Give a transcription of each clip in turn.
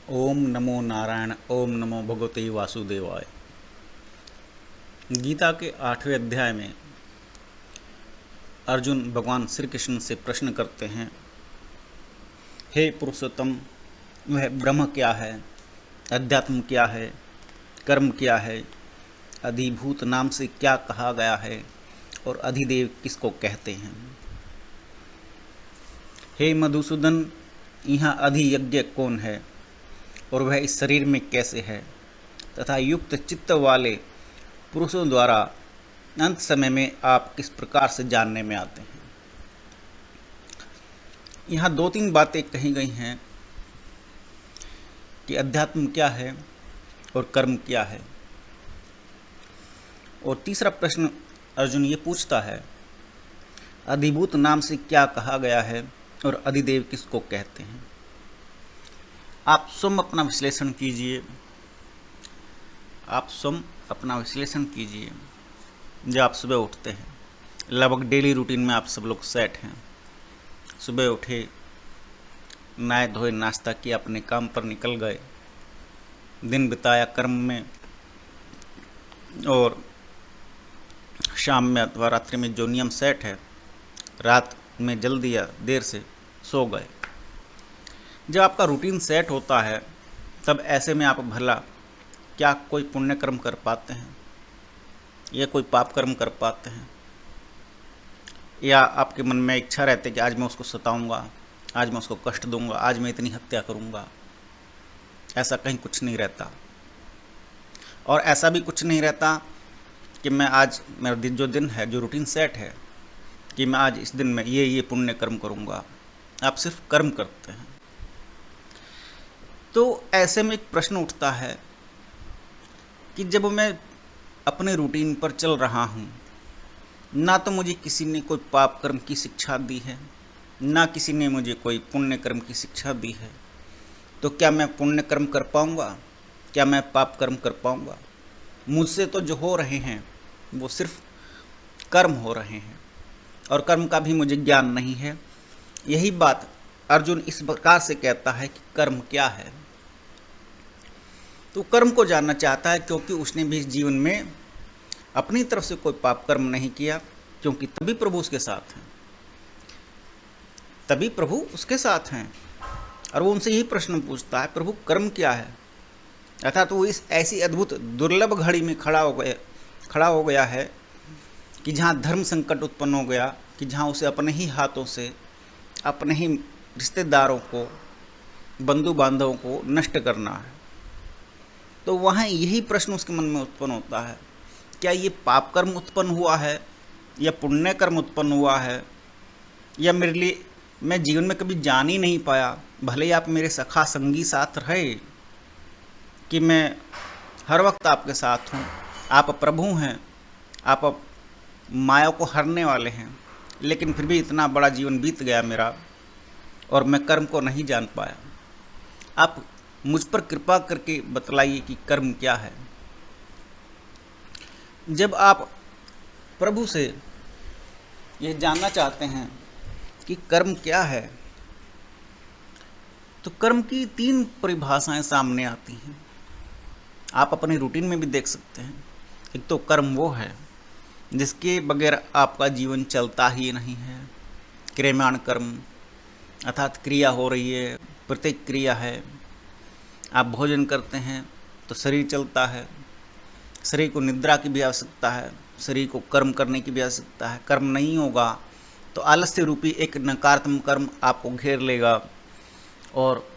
ओम नमो नारायण। ओम नमो भगवते वासुदेवाय। गीता के 8वें अध्याय में अर्जुन भगवान श्री कृष्ण से प्रश्न करते हैं, हे पुरुषोत्तम, वह ब्रह्म क्या है, अध्यात्म क्या है, कर्म क्या है, अधिभूत नाम से क्या कहा गया है और अधिदेव किसको कहते हैं। हे मधुसूदन, यहाँ अधियज्ञ कौन है और वह इस शरीर में कैसे है, तथा युक्त चित्त वाले पुरुषों द्वारा अंत समय में आप किस प्रकार से जानने में आते हैं। यहाँ दो तीन बातें कही गई हैं कि अध्यात्म क्या है और कर्म क्या है। और तीसरा प्रश्न अर्जुन ये पूछता है, अधिभूत नाम से क्या कहा गया है और अधिदेव किसको कहते हैं। आप स्वयं अपना विश्लेषण कीजिए। जब आप सुबह उठते हैं, लगभग डेली रूटीन में आप सब लोग सेट हैं। सुबह उठे, नहाए धोए, नाश्ता किया, अपने काम पर निकल गए, दिन बिताया कर्म में, और शाम में अथवा रात्रि में जो नियम सेट है, रात में जल्दी या देर से सो गए। जब आपका रूटीन सेट होता है, तब ऐसे में आप भला क्या कोई पुण्य कर्म कर पाते हैं या कोई पाप कर्म कर पाते हैं, या आपके मन में इच्छा रहती है कि आज मैं उसको सताऊंगा, आज मैं उसको कष्ट दूंगा, आज मैं इतनी हत्या करूंगा। ऐसा कहीं कुछ नहीं रहता। और ऐसा भी कुछ नहीं रहता कि मैं आज, मेरा जो दिन है, जो रूटीन सेट है कि मैं आज इस दिन में ये पुण्य कर्म करूंगा। आप सिर्फ कर्म करते हैं। तो ऐसे में एक प्रश्न उठता है कि जब मैं अपने रूटीन पर चल रहा हूँ, ना तो मुझे किसी ने कोई पाप कर्म की शिक्षा दी है, ना किसी ने मुझे कोई पुण्य कर्म की शिक्षा दी है, तो क्या मैं पुण्य कर्म कर पाऊँगा, क्या मैं पाप कर्म कर पाऊँगा। मुझसे तो जो हो रहे हैं वो सिर्फ कर्म हो रहे हैं, और कर्म का भी मुझे ज्ञान नहीं है। यही बात अर्जुन इस प्रकार से कहता है कि कर्म क्या है। तो कर्म को जानना चाहता है, क्योंकि उसने भी इस जीवन में अपनी तरफ से कोई पाप कर्म नहीं किया, क्योंकि तभी प्रभु उसके साथ हैं। और वो उनसे यही प्रश्न पूछता है, प्रभु कर्म क्या है। अर्थात वो इस ऐसी अद्भुत दुर्लभ घड़ी में खड़ा हो गया है कि जहाँ धर्म संकट उत्पन्न हो गया, कि जहाँ उसे अपने ही हाथों से अपने ही रिश्तेदारों को, बंधु बांधवों को नष्ट करना है। तो वहाँ यही प्रश्न उसके मन में उत्पन्न होता है, क्या ये पाप कर्म उत्पन्न हुआ है या पुण्य कर्म उत्पन्न हुआ है, या मेरे लिए मैं जीवन में कभी जान ही नहीं पाया। भले ही आप मेरे सखा संगी साथ रहे, कि मैं हर वक्त आपके साथ हूँ, आप प्रभु हैं, आप माया को हरने वाले हैं, लेकिन फिर भी इतना बड़ा जीवन बीत गया मेरा और मैं कर्म को नहीं जान पाया। आप मुझ पर कृपा करके बतलाइए कि कर्म क्या है। जब आप प्रभु से ये जानना चाहते हैं कि कर्म क्या है, तो कर्म की 3 परिभाषाएं सामने आती हैं। आप अपने रूटीन में भी देख सकते हैं। एक तो कर्म वो है जिसके बगैर आपका जीवन चलता ही नहीं है। क्रियमाण कर्म, अर्थात क्रिया हो रही है, प्रत्येक क्रिया है। आप भोजन करते हैं तो शरीर चलता है, शरीर को निद्रा की भी आवश्यकता है, शरीर को कर्म करने की भी आवश्यकता है। कर्म नहीं होगा तो आलस्य रूपी एक नकारात्मक कर्म आपको घेर लेगा, और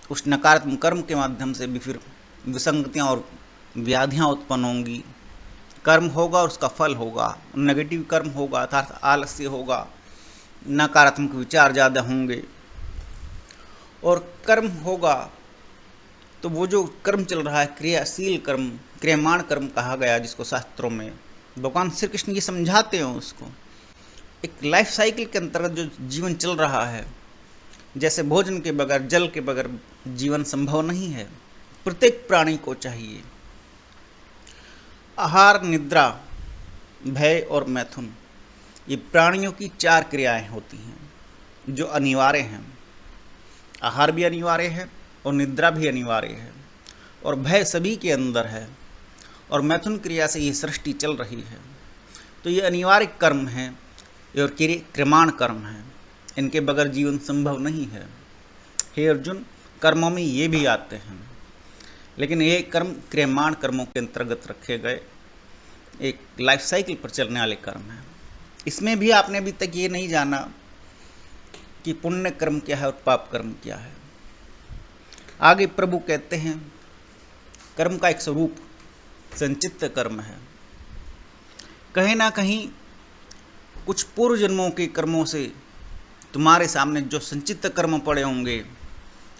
उस नकारात्मक कर्म के माध्यम से भी फिर विसंगतियाँ और व्याधियाँ उत्पन्न होंगी। कर्म होगा और उसका फल होगा, नेगेटिव कर्म होगा, अर्थात आलस्य होगा, नकारात्मक विचार ज़्यादा होंगे। और कर्म होगा तो वो जो कर्म चल रहा है, क्रियाशील कर्म, क्रियमाण कर्म कहा गया, जिसको शास्त्रों में भगवान श्री कृष्ण ये समझाते हैं, उसको एक लाइफ साइकिल के अंतर्गत जो जीवन चल रहा है। जैसे भोजन के बगैर, जल के बगैर जीवन संभव नहीं है। प्रत्येक प्राणी को चाहिए। आहार, निद्रा, भय और मैथुन, ये प्राणियों की 4 क्रियाएं होती हैं जो अनिवार्य हैं। आहार भी अनिवार्य है, और निद्रा भी अनिवार्य है, और भय सभी के अंदर है, और मैथुन क्रिया से ये सृष्टि चल रही है। तो ये अनिवार्य कर्म है और क्रियमाण कर्म है, इनके बगैर जीवन संभव नहीं है। हे अर्जुन, कर्मों में ये भी आते हैं, लेकिन ये कर्म क्रियमाण कर्मों के अंतर्गत रखे गए एक लाइफ साइकिल पर चलने वाले कर्म हैं। इसमें भी आपने अभी तक ये नहीं जाना कि पुण्य कर्म क्या है और पाप कर्म क्या है। आगे प्रभु कहते हैं कर्म का एक स्वरूप संचित कर्म है। कहीं ना कहीं कुछ पूर्व जन्मों के कर्मों से तुम्हारे सामने जो संचित कर्म पड़े होंगे,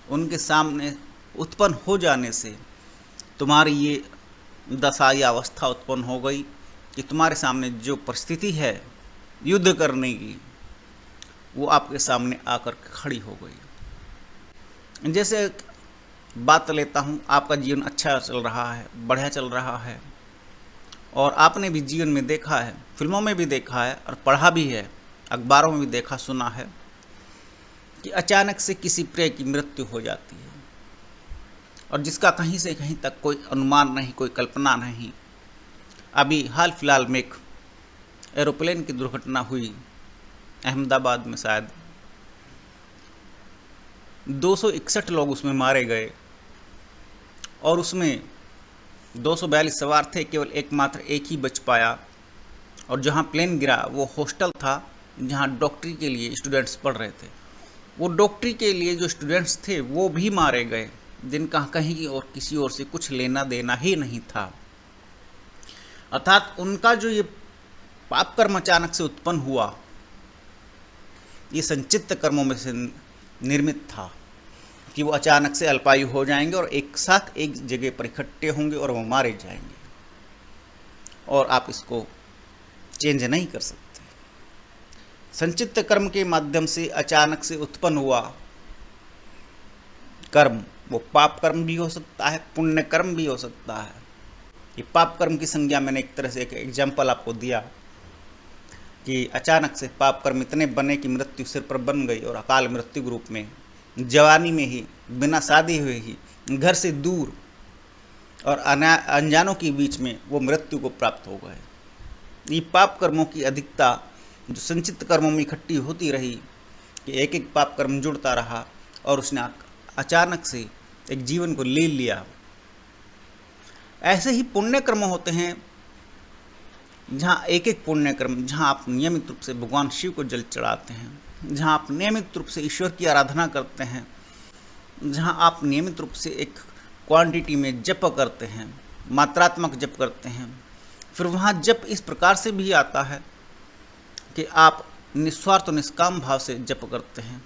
उनके सामने उत्पन्न हो जाने से तुम्हारी ये दशा या अवस्था उत्पन्न हो गई कि तुम्हारे सामने जो परिस्थिति है युद्ध करने की, वो आपके सामने आकर खड़ी हो गई। जैसे बात लेता हूँ, आपका जीवन अच्छा चल रहा है, बढ़िया चल रहा है, और आपने भी जीवन में देखा है, फिल्मों में भी देखा है और पढ़ा भी है, अखबारों में भी देखा सुना है कि अचानक से किसी प्रिय की मृत्यु हो जाती है, और जिसका कहीं से कहीं तक कोई अनुमान नहीं, कोई कल्पना नहीं। अभी हाल फिलहाल में एक एरोप्लेन की दुर्घटना हुई अहमदाबाद में, शायद 261 लोग उसमें मारे गए, और उसमें 242 सवार थे, केवल एकमात्र एक ही बच पाया। और जहां प्लेन गिरा वो हॉस्टल था जहां डॉक्टरी के लिए स्टूडेंट्स पढ़ रहे थे। वो डॉक्टरी के लिए जो स्टूडेंट्स थे वो भी मारे गए, जिनका कहीं की और किसी और से कुछ लेना देना ही नहीं था। अर्थात उनका जो ये पाप कर्म अचानक से उत्पन्न हुआ, ये संचित कर्मों में से निर्मित था कि वो अचानक से अल्पायु हो जाएंगे और एक साथ एक जगह पर इकट्ठे होंगे और वो मारे जाएंगे, और आप इसको चेंज नहीं कर सकते। संचित कर्म के माध्यम से अचानक से उत्पन्न हुआ कर्म, वो पाप कर्म भी हो सकता है, पुण्य कर्म भी हो सकता है। ये पाप कर्म की संज्ञा मैंने एक तरह से एक एग्जाम्पल आपको दिया कि अचानक से पाप कर्म इतने बने कि मृत्यु सिर पर बन गई, और अकाल मृत्यु के रूप में जवानी में ही, बिना शादी हुए ही, घर से दूर और अनजानों के बीच में वो मृत्यु को प्राप्त हो गए। ये पाप कर्मों की अधिकता जो संचित कर्मों में इकट्ठी होती रही कि एक एक पाप कर्म जुड़ता रहा, और उसने अचानक से एक जीवन को ले लिया। ऐसे ही पुण्य कर्म होते हैं, जहाँ एक एक पुण्य कर्म, जहाँ आप नियमित रूप से भगवान शिव को जल चढ़ाते हैं, जहाँ आप नियमित रूप से ईश्वर की आराधना करते हैं, जहाँ आप नियमित रूप से एक क्वांटिटी में जप करते हैं, मात्रात्मक जप करते हैं, फिर वहाँ जप इस प्रकार से भी आता है कि आप निस्वार्थ और निष्काम भाव से जप करते हैं।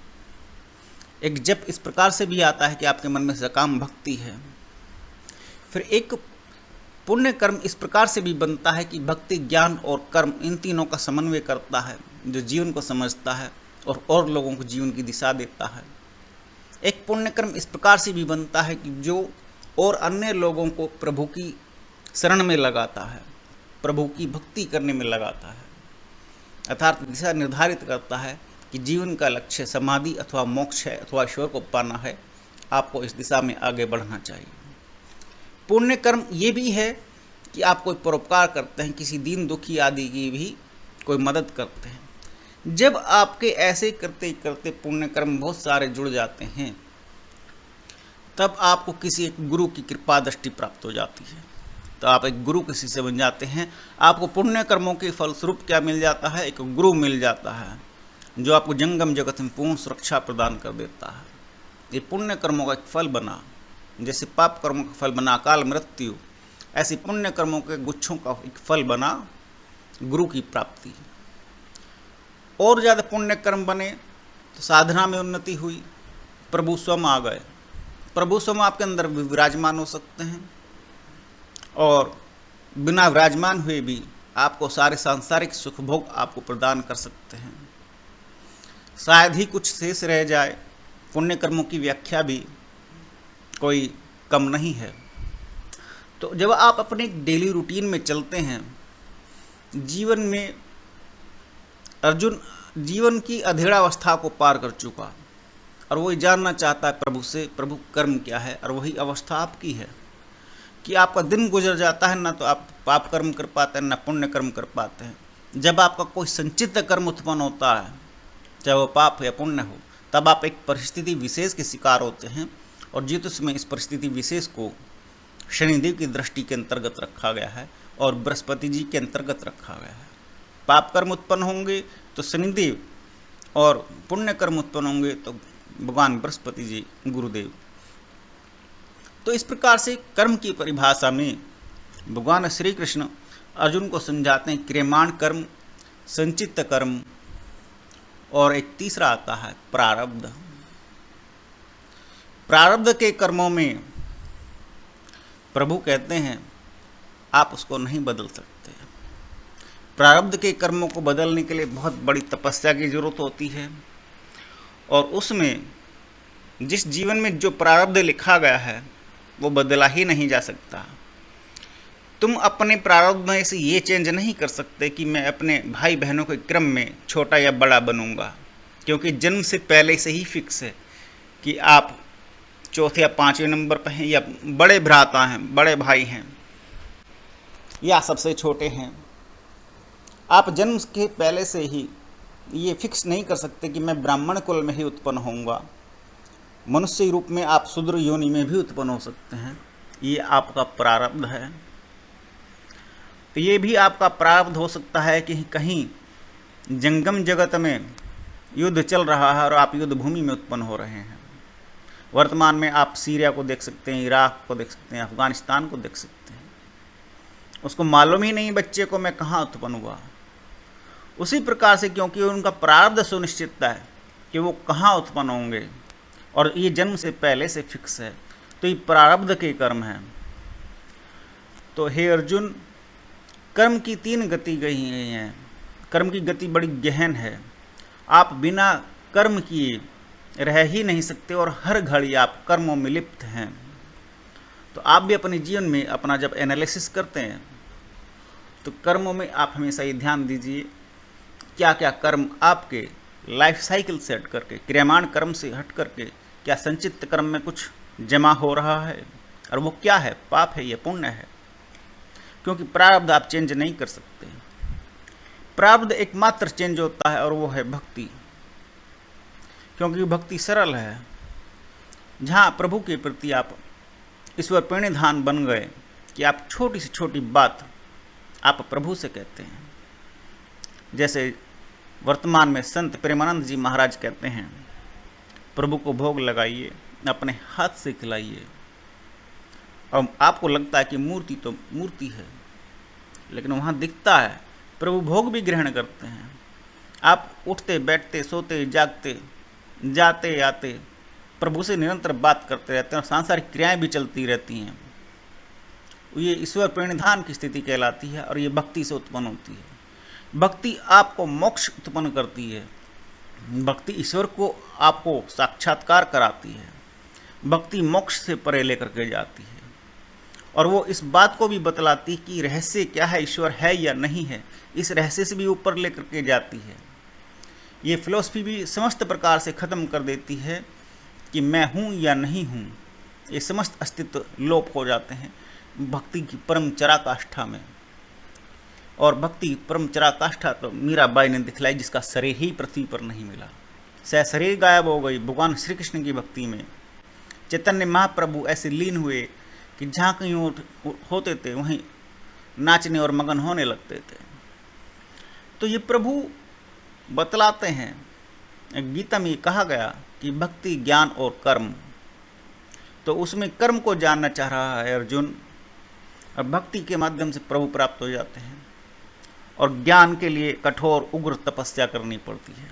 एक जप इस प्रकार से भी आता है कि आपके मन में सकाम भक्ति है। फिर एक पुण्य कर्म इस प्रकार से भी बनता है कि भक्ति, ज्ञान और कर्म, इन तीनों का समन्वय करता है, जो जीवन को समझता है और लोगों को जीवन की दिशा देता है। एक पुण्य कर्म इस प्रकार से भी बनता है कि जो और अन्य लोगों को प्रभु की शरण में लगाता है, प्रभु की भक्ति करने में लगाता है, अर्थात दिशा निर्धारित करता है कि जीवन का लक्ष्य समाधि अथवा मोक्ष है, अथवा ईश्वर को पाना है, आपको इस दिशा में आगे बढ़ना चाहिए। पुण्य कर्म ये भी है कि आप कोई परोपकार करते हैं, किसी दीन दुखी आदि की भी कोई मदद करते हैं। जब आपके ऐसे करते करते पुण्य कर्म बहुत सारे जुड़ जाते हैं, तब आपको किसी एक गुरु की कृपा दृष्टि प्राप्त हो जाती है, तो आप एक गुरु के शिष्य बन जाते हैं। आपको पुण्य कर्मों के फलस्वरूप क्या मिल जाता है? एक गुरु मिल जाता है, जो आपको जंगम जगत में पूर्ण सुरक्षा प्रदान कर देता है। ये पुण्य कर्मों का एक फल बना, जैसे पाप कर्मों का फल बना अकाल मृत्यु, ऐसी पुण्य कर्मों के गुच्छों का एक फल बना गुरु की प्राप्ति। और ज़्यादा पुण्य कर्म बने तो साधना में उन्नति हुई, प्रभु स्वयं आ गए। प्रभु स्वयं आपके अंदर विराजमान हो सकते हैं, और बिना विराजमान हुए भी आपको सारे सांसारिक सुख भोग आपको प्रदान कर सकते हैं। शायद ही कुछ शेष रह जाए। पुण्य कर्मों की व्याख्या भी कोई कम नहीं है। तो जब आप अपने डेली रूटीन में चलते हैं, जीवन में अर्जुन जीवन की अधेड़ावस्था को पार कर चुका, और वही जानना चाहता है प्रभु से, प्रभु कर्म क्या है। और वही अवस्था आपकी है कि आपका दिन गुजर जाता है, ना तो आप पाप कर्म कर पाते हैं, ना पुण्य कर्म कर पाते हैं। जब आपका कोई संचित कर्म उत्पन्न होता है, चाहे वो पाप या पुण्य हो, तब आप एक परिस्थिति विशेष के शिकार होते हैं। और ज्योतिष में इस परिस्थिति विशेष को शनिदेव की दृष्टि के अंतर्गत रखा गया है और बृहस्पति जी के अंतर्गत रखा गया है। पाप कर्म उत्पन्न होंगे तो शनिदेव, और पुण्य कर्म उत्पन्न होंगे तो भगवान बृहस्पति जी, गुरुदेव। तो इस प्रकार से कर्म की परिभाषा में भगवान श्री कृष्ण अर्जुन को समझाते हैं क्रियमाण कर्म, संचित कर्म, और एक तीसरा आता है प्रारब्ध। प्रारब्ध के कर्मों में प्रभु कहते हैं आप उसको नहीं बदल सकते। प्रारब्ध के कर्मों को बदलने के लिए बहुत बड़ी तपस्या की जरूरत होती है, और उसमें जिस जीवन में जो प्रारब्ध लिखा गया है वो बदला ही नहीं जा सकता। तुम अपने प्रारब्ध में से ये चेंज नहीं कर सकते कि मैं अपने भाई बहनों के क्रम में छोटा या बड़ा बनूंगा, क्योंकि जन्म से पहले से ही फिक्स है कि आप चौथे या पांचवें नंबर पर हैं, या बड़े भ्राता हैं, बड़े भाई हैं, या सबसे छोटे हैं। आप जन्म के पहले से ही ये फिक्स नहीं कर सकते कि मैं ब्राह्मण कुल में ही उत्पन्न होऊंगा। मनुष्य रूप में आप शूद्र योनि में भी उत्पन्न हो सकते हैं, ये आपका प्रारब्ध है। तो ये भी आपका प्रारब्ध हो सकता है कि कहीं जंगम जगत में युद्ध चल रहा है और आप युद्ध भूमि में उत्पन्न हो रहे हैं। वर्तमान में आप सीरिया को देख सकते हैं, इराक को देख सकते हैं, अफगानिस्तान को देख सकते हैं। उसको मालूम ही नहीं बच्चे को मैं कहाँ उत्पन्न हुआ। उसी प्रकार से क्योंकि उनका प्रारब्ध सुनिश्चित है कि वो कहाँ उत्पन्न होंगे, और ये जन्म से पहले से फिक्स है, तो ये प्रारब्ध के कर्म हैं। तो हे अर्जुन, कर्म की 3 गति गई हैं। कर्म की गति बड़ी गहन है। आप बिना कर्म किए रह ही नहीं सकते, और हर घड़ी आप कर्मों में लिप्त हैं। तो आप भी अपने जीवन में अपना जब एनालिसिस करते हैं तो कर्मों में आप हमेशा ये ध्यान दीजिए क्या क्या कर्म आपके लाइफ साइकिल से हट करके, क्रियमाण कर्म से हट करके, क्या संचित कर्म में कुछ जमा हो रहा है, और वो क्या है, पाप है या पुण्य है। क्योंकि प्रारब्ध आप चेंज नहीं कर सकते। प्रारब्ध एकमात्र चेंज होता है और वो है भक्ति, क्योंकि भक्ति सरल है। जहाँ प्रभु के प्रति आप ईश्वर प्रणिधान बन गए कि आप छोटी से छोटी बात आप प्रभु से कहते हैं। जैसे वर्तमान में संत प्रेमानंद जी महाराज कहते हैं, प्रभु को भोग लगाइए, अपने हाथ से खिलाइए। और आपको लगता है कि मूर्ति तो मूर्ति है, लेकिन वहाँ दिखता है प्रभु भोग भी ग्रहण करते हैं। आप उठते बैठते सोते जागते जाते आते प्रभु से निरंतर बात करते रहते हैं, और सांसारिक क्रियाएं भी चलती रहती हैं। ये ईश्वर प्रणिधान की स्थिति कहलाती है, और ये भक्ति से उत्पन्न होती है। भक्ति आपको मोक्ष उत्पन्न करती है। भक्ति ईश्वर को आपको साक्षात्कार कराती है। भक्ति मोक्ष से परे लेकर के जाती है, और वो इस बात को भी बतलाती कि रहस्य क्या है, ईश्वर है या नहीं है, इस रहस्य से भी ऊपर लेकर के जाती है। ये फिलॉसफी भी समस्त प्रकार से खत्म कर देती है कि मैं हूँ या नहीं हूँ। ये समस्त अस्तित्व लोप हो जाते हैं भक्ति की परम चराकाष्ठा में। और भक्ति परम चराकाष्ठा तो मीराबाई ने दिखलाई, जिसका शरीर ही पृथ्वी पर नहीं मिला। सह शरीर गायब हो गई भगवान श्री कृष्ण की भक्ति में। चैतन्य महाप्रभु ऐसे लीन हुए कि जहाँ कहीं होते थे वहीं नाचने और मगन होने लगते थे। तो ये प्रभु बतलाते हैं, गीता में कहा गया कि भक्ति ज्ञान और कर्म, तो उसमें कर्म को जानना चाह रहा है अर्जुन, और भक्ति के माध्यम से प्रभु प्राप्त हो जाते हैं। और ज्ञान के लिए कठोर उग्र तपस्या करनी पड़ती है।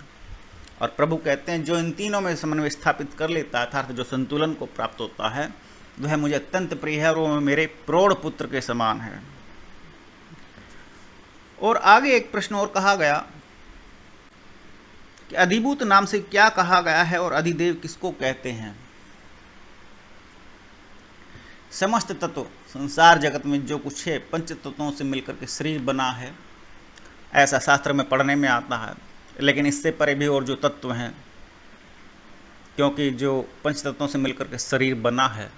और प्रभु कहते हैं जो इन तीनों में समन्वय स्थापित कर लेता है, अर्थात जो संतुलन को प्राप्त होता है, वह मुझे अत्यंत प्रिय है और वो मेरे प्रौढ़ पुत्र के समान है। और आगे एक प्रश्न और कहा गया कि अधिभूत नाम से क्या कहा गया है और अधिदेव किसको कहते हैं। समस्त तत्व संसार जगत में जो कुछ है पंच तत्वों से मिलकर के शरीर बना है, ऐसा शास्त्र में पढ़ने में आता है। लेकिन इससे परे भी और जो तत्व हैं क्योंकि जो पंच तत्वों से मिलकर के शरीर बना है,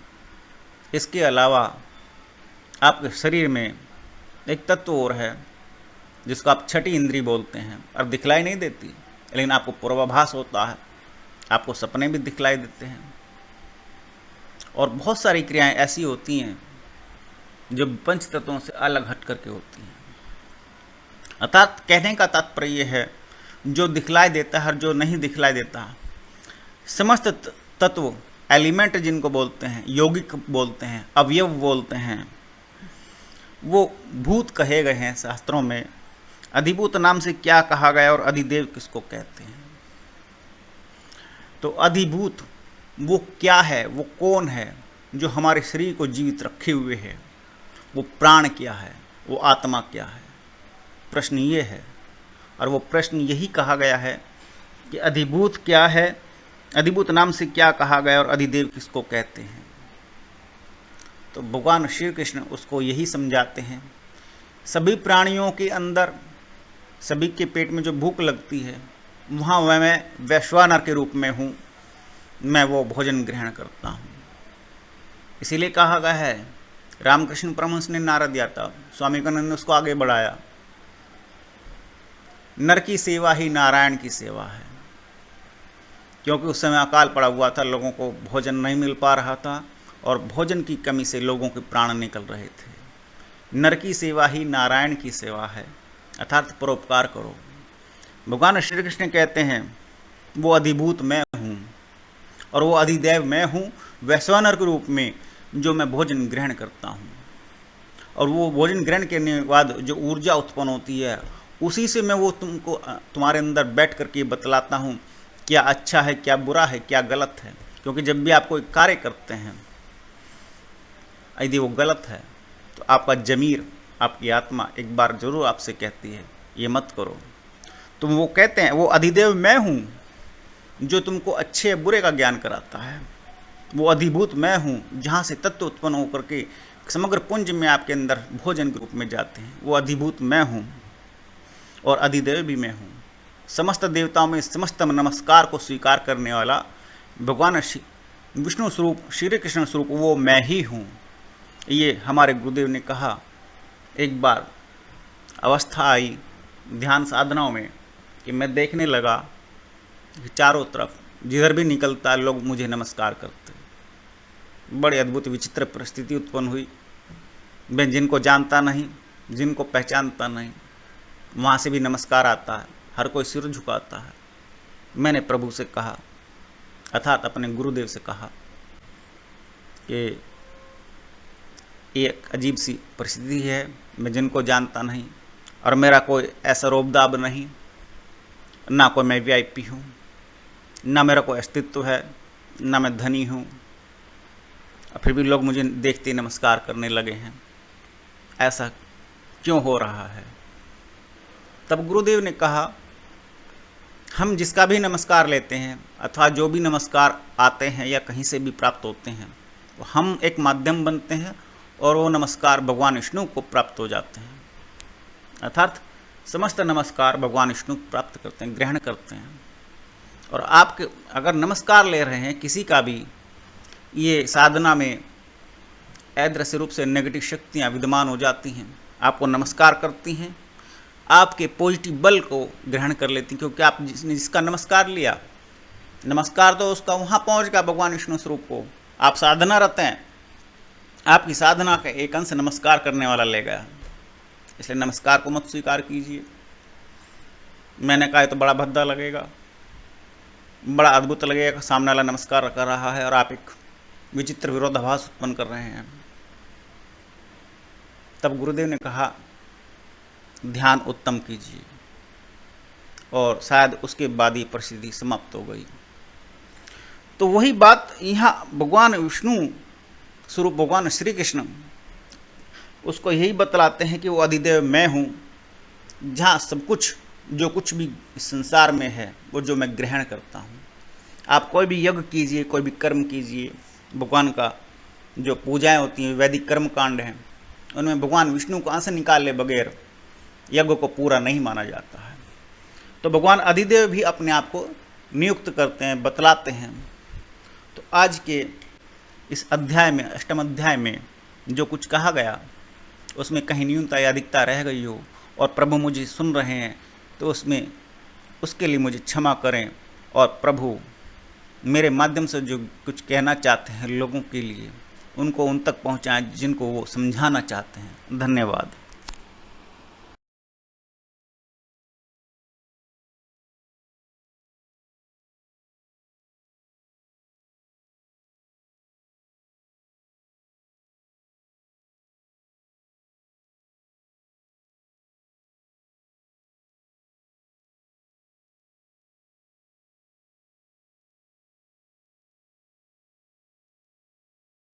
इसके अलावा आपके शरीर में एक तत्व और है जिसको आप छठी इंद्री बोलते हैं, और दिखलाई नहीं देती, लेकिन आपको पूर्वाभास होता है, आपको सपने भी दिखलाई देते हैं, और बहुत सारी क्रियाएं ऐसी होती हैं जो पंच तत्वों से अलग हट करके होती हैं। अर्थात कहने का तात्पर्य है, जो दिखलाई देता है और जो नहीं दिखलाई देता, समस्त तत्व, एलिमेंट जिनको बोलते हैं, यौगिक बोलते हैं, अवयव बोलते हैं, वो भूत कहे गए हैं शास्त्रों में। अधिभूत नाम से क्या कहा गया और अधिदेव किसको कहते हैं? तो अधिभूत वो क्या है, वो कौन है जो हमारे शरीर को जीवित रखे हुए है? वो प्राण क्या है, वो आत्मा क्या है? प्रश्न ये है, और वो प्रश्न यही कहा गया है कि अधिभूत क्या है, अधिभूत नाम से क्या कहा गया और अधिदेव किसको कहते हैं? तो भगवान श्री कृष्ण उसको यही समझाते हैं। सभी प्राणियों के अंदर, सभी के पेट में जो भूख लगती है, वहाँ मैं वैश्वानर के रूप में हूँ, मैं वो भोजन ग्रहण करता हूँ। इसीलिए कहा गया है, रामकृष्ण परमहंस ने नारा दिया था, स्वामी विवेकानंद ने उसको आगे बढ़ाया, नर की सेवा ही नारायण की सेवा है। क्योंकि उस समय अकाल पड़ा हुआ था, लोगों को भोजन नहीं मिल पा रहा था, और भोजन की कमी से लोगों के प्राण निकल रहे थे। नर की सेवा ही नारायण की सेवा है, अर्थात परोपकार करो। भगवान श्री कृष्ण कहते हैं, वो अधिभूत मैं हूँ और वो अधिदेव मैं हूँ, वैश्वानर के रूप में जो मैं भोजन ग्रहण करता हूँ। और वो भोजन ग्रहण करने के बाद जो ऊर्जा उत्पन्न होती है, उसी से मैं वो तुमको, तुम्हारे अंदर बैठ करके बतलाता हूँ क्या अच्छा है, क्या बुरा है, क्या गलत है। क्योंकि जब भी आप कोई कार्य करते हैं, यदि वो गलत है तो आपका जमीर, आपकी आत्मा एक बार जरूर आपसे कहती है ये मत करो। तो वो कहते हैं, वो अधिदेव मैं हूँ जो तुमको अच्छे बुरे का ज्ञान कराता है। वो अधिभूत मैं हूँ जहाँ से तत्व उत्पन्न होकर के समग्र पुंज में आपके अंदर भोजन के रूप में जाते हैं। वो अधिभूत मैं हूँ और अधिदेव भी मैं हूँ। समस्त देवताओं में समस्त नमस्कार को स्वीकार करने वाला भगवान विष्णु स्वरूप, श्री कृष्ण स्वरूप वो मैं ही हूँ। ये हमारे गुरुदेव ने कहा। एक बार अवस्था आई ध्यान साधनाओं में कि मैं देखने लगा कि चारों तरफ जिधर भी निकलता है लोग मुझे नमस्कार करते। बड़ी अद्भुत विचित्र परिस्थिति उत्पन्न हुई। मैं जिनको जानता नहीं, जिनको पहचानता नहीं, वहाँ से भी नमस्कार आता है, हर कोई सिर झुकाता है। मैंने प्रभु से कहा, अर्थात अपने गुरुदेव से कहा कि एक अजीब सी परिस्थिति है, मैं जिनको जानता नहीं और मेरा कोई ऐसा रोबदाब नहीं, ना कोई मैं वीआईपी हूँ, ना मेरा कोई अस्तित्व है, ना मैं धनी हूँ, फिर भी लोग मुझे देखते नमस्कार करने लगे हैं। ऐसा क्यों हो रहा है? तब गुरुदेव ने कहा, हम जिसका भी नमस्कार लेते हैं अथवा जो भी नमस्कार आते हैं या कहीं से भी प्राप्त होते हैं, तो हम एक माध्यम बनते हैं और वो नमस्कार भगवान विष्णु को प्राप्त हो जाते हैं। अर्थात समस्त नमस्कार भगवान विष्णु प्राप्त करते हैं, ग्रहण करते हैं। और आपके अगर नमस्कार ले रहे हैं किसी का भी, ये साधना में अदृश्य रूप से नेगेटिव शक्तियाँ विद्यमान हो जाती हैं, आपको नमस्कार करती हैं, आपके पॉजिटिव बल को ग्रहण कर लेती हैं। क्योंकि आप जिसका नमस्कार लिया, नमस्कार तो उसका वहाँ पहुँच गया भगवान विष्णु स्वरूप को। आप साधना रहते हैं, आपकी साधना का एक अंश नमस्कार करने वाला ले गया। इसलिए नमस्कार को मत स्वीकार कीजिए। मैंने कहा तो बड़ा भद्दा लगेगा, बड़ा अद्भुत लगेगा, सामने वाला नमस्कार कर रहा है और आप एक विचित्र विरोधाभास उत्पन्न कर रहे हैं। तब गुरुदेव ने कहा, ध्यान उत्तम कीजिए, और शायद उसके बाद ये परिस्थिति समाप्त हो गई। तो वही बात यहाँ भगवान विष्णु स्वरूप भगवान श्री कृष्ण उसको यही बतलाते हैं कि वो अधिदेव मैं हूँ, जहाँ सब कुछ जो कुछ भी इस संसार में है वो जो मैं ग्रहण करता हूँ। आप कोई भी यज्ञ कीजिए, कोई भी कर्म कीजिए, भगवान का जो पूजाएं होती हैं, वैदिक कर्म कांड हैं, उनमें भगवान विष्णु को अंश निकाले बगैर यज्ञ को पूरा नहीं माना जाता है। तो भगवान अधिदेव भी अपने आप को नियुक्त करते हैं, बतलाते हैं आज के इस अध्याय में, अष्टम अध्याय में जो कुछ कहा गया उसमें कहीं न्यूनता या अधिकता रह गई हो और प्रभु मुझे सुन रहे हैं तो उसके लिए मुझे क्षमा करें, और प्रभु मेरे माध्यम से जो कुछ कहना चाहते हैं लोगों के लिए, उनको उन तक पहुंचाएं जिनको वो समझाना चाहते हैं। धन्यवाद।